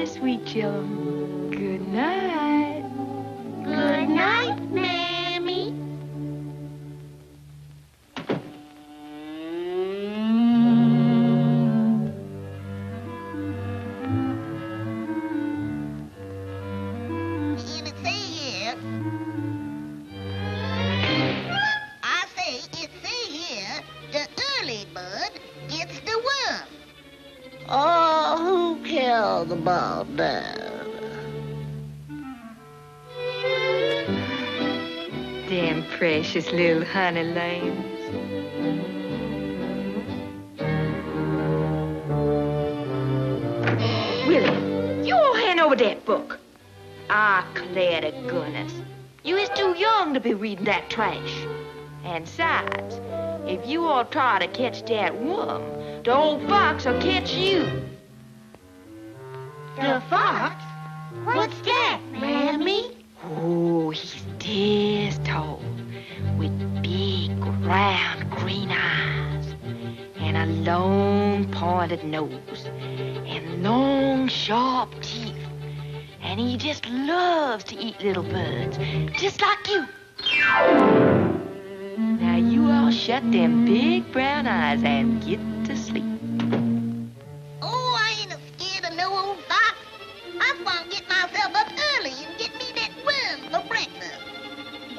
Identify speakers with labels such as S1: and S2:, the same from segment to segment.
S1: nighty, sweet chillum. Good night.
S2: Good night, Mammy.
S3: Oh, who killed the bald dove?
S1: Damn precious little honey lambs. Willie, you all hand over that book. I declare to goodness, you is too young to be reading that trash. And besides, if you all try to catch that worm, the old fox will catch you.
S2: The fox? What's that, Mammy?
S1: Oh, he's this tall, with big, round, green eyes, and a long, pointed nose, and long, sharp teeth. And he just loves to eat little birds, just like you. Now you all shut them big brown eyes and get to sleep.
S3: Oh, I ain't scared of no old fox. I just want to get myself up early and get me that worm for breakfast.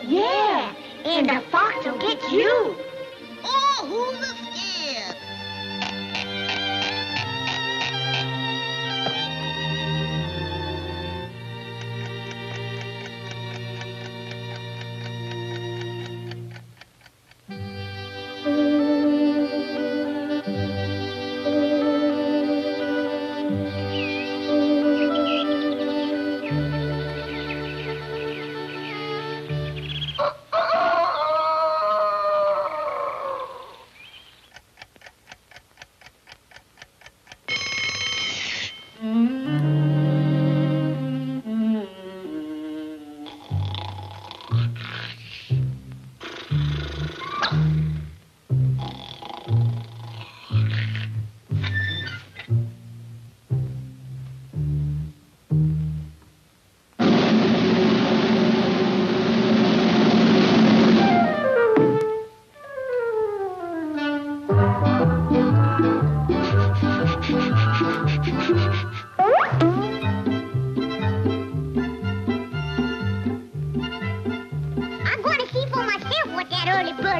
S2: Yeah, and the fox will get you.
S3: Oh, who's scared?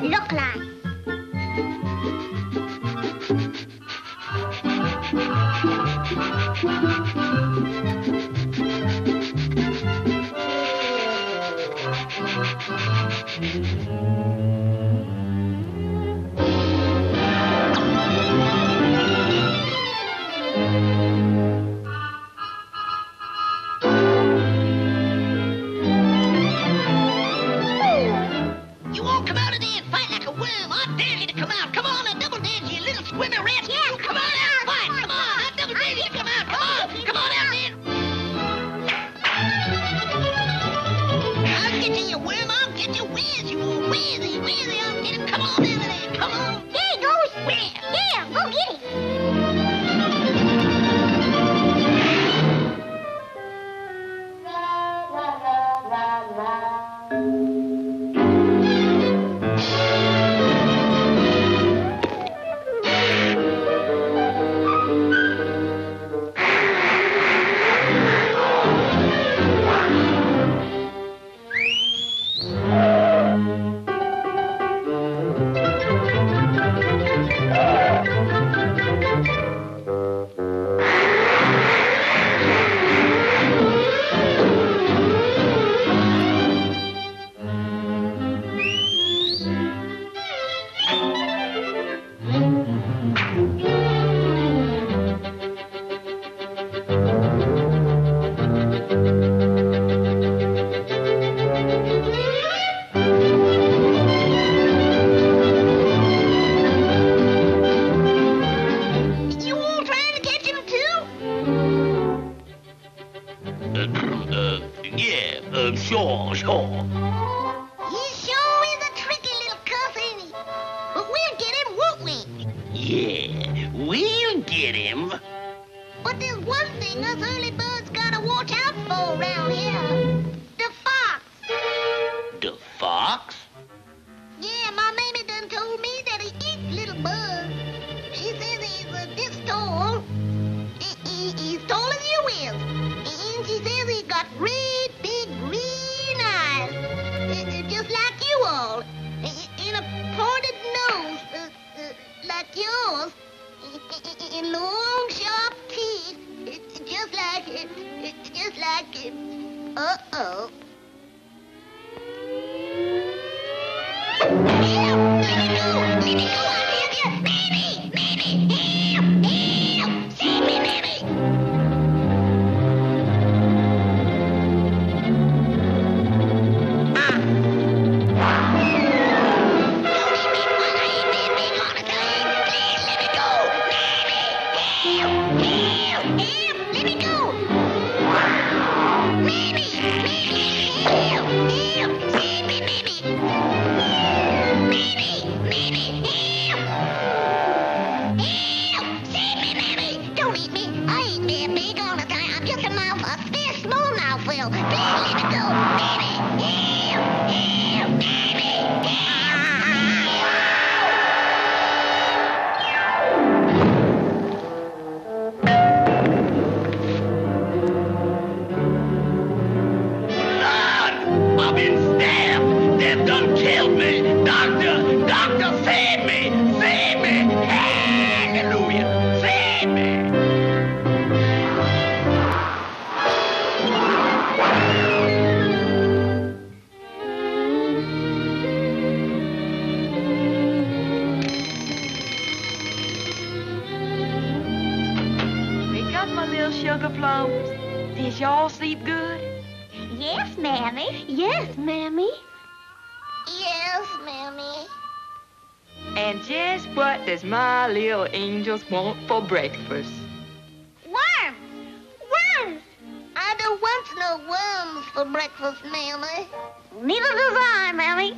S2: Look like.
S4: Sure.
S3: He sure is a tricky little cuss, ain't he? But we'll get him, won't we?
S4: Yeah, we'll get him.
S3: But there's one thing us early birds gotta watch out for around here. The fox.
S4: The fox?
S3: Yeah, my mammy done told me that he eats little bugs. She says he's this tall. He's tall as you is. And she says he's got great big green eyes. Just like you all. And a pointed nose like yours. And long, sharp teeth. Just like uh-oh. Help! Let me go! Let me go! I'll help you! Mammy! Mammy! Help! Help! Save me, Mammy! Don't eat me while I ain't been big all the time! Please let me go! Mammy! Help! Help! Help! Let me go! Mammy! Mammy! Help! Help! Save me, Mammy! Mammy! Help! Help! Save me, Mammy! Don't eat me. I ain't been big all the time. I'm just a very small mouthful. Please let me go. Mammy! Help! Help! Mammy!
S4: Lord, I've been stabbed. They've done killed me. Doctor, doctor, save me. Save me. Hallelujah. Save me.
S1: Wake up, my little sugar plums. Did y'all sleep good?
S2: Yes, Mammy. Yes, Mammy.
S3: Yes, Mammy.
S1: And just what does my little angels want for breakfast?
S3: Worms! Worms! I don't want no worms for breakfast, Mammy.
S2: Neither does I, Mammy.